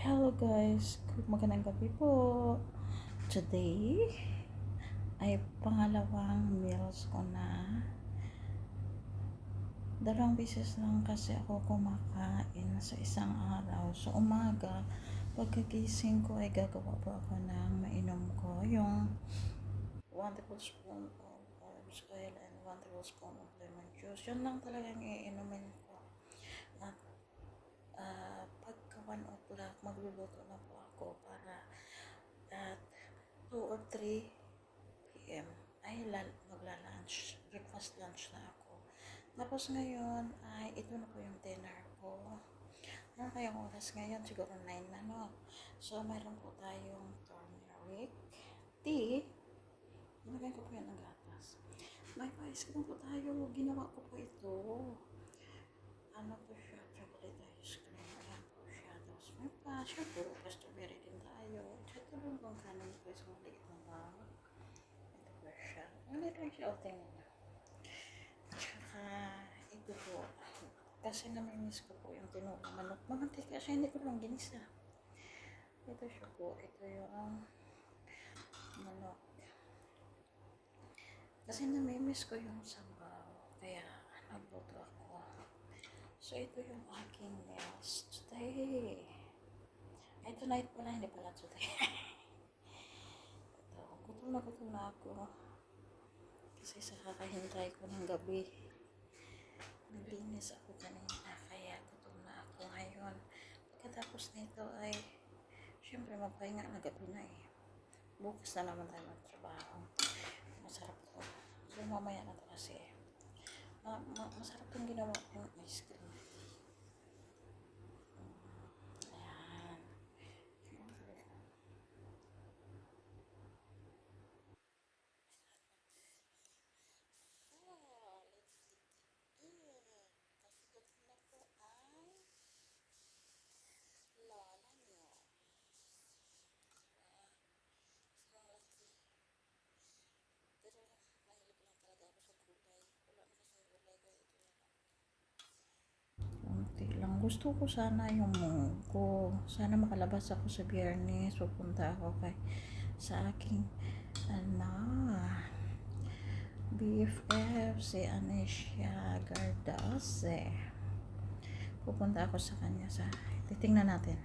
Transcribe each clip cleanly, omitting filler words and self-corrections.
Hello guys, magandang gabi po. Today ay pangalawang meals ko na. Dalawang beses lang kasi ako kumakain sa isang araw. So umaga, pagkagising ko ay gagawa po ako ng mainom ko. Yung 1 tablespoon of olive oil and 1 tablespoon of lemon juice. Yun lang talagang iinumin ko. At pagka 1 o'clock, magluluto na po ako para at 2 or 3 p.m. ay magla-lunch, breakfast lunch na ako. Tapos ngayon ay ito na po yung dinner ko. Ano kayong oras ngayon? Siguro 9 na, no? So, meron po tayong turmeric tea. Nilagay ko po yan ng gatas. May ice cream po tayo. Ginawa ko po ito. Ano po siya? Chocolate ice cream. Ayan po siya. Tapos may pa. Siya po. Strawberry din tayo. Check ko lang kung kanin po isang maliit na bang. Ito po siya. Ang litang siya. O, tingnan nyo. Tsaka, ito po. Kasi namimiss ko po yung tinulong manok. Mamantika siya. Hindi ko lang ginisa. Ito siya po. Ito yung manok. Kasi namimiss ko yung sabaw. Kaya, nagluto ako. So, ito yung aking meals today. Ay, tonight pala, hindi pala today. Ito, gutom na ako. Kasi sa kakahintay ko ng gabi, naglinis ako kanina. Kaya gutom na ako ngayon. Pagkatapos nito ay, syempre magpahinga na gabi na eh. Bukas na naman tayo magtrabaho. Masarap to. So, mamaya na to kasi. Masarap yung ginawa yung ice cream. Ayan. Kasunod na po ay lola nyo. Pero mahilig lang talaga ako sa gulay. Wala na kasing gulay kaya ito na lang. Kunti lang. Gusto ko sana yung munggo. Sana makalabas ako sa Biyernes. Pupunta ako sa aking BFF si Anesia Gardase. Pupunta ako sa kanya titingnan natin.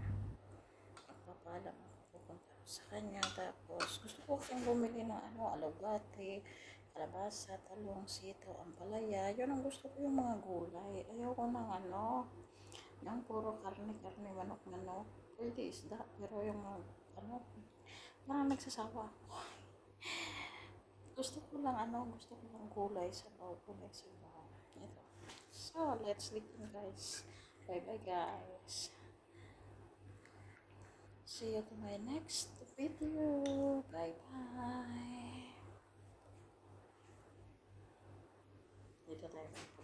Papalam ako, pupunta ako sa kanya. Tapos gusto ko kasing bumili ng alubate, kalabasa, talong, sitaw, ampalaya. Yun ang gusto ko, yung mga gulay. Ayoko ng yung puro karne, manok. Pwede isda, pero yung parang nagsasawa ako. Gusto ko lang gulay sa baw. Ito. So, let's begin guys. Bye bye guys. See you to my next video. Bye bye. Dito tayo.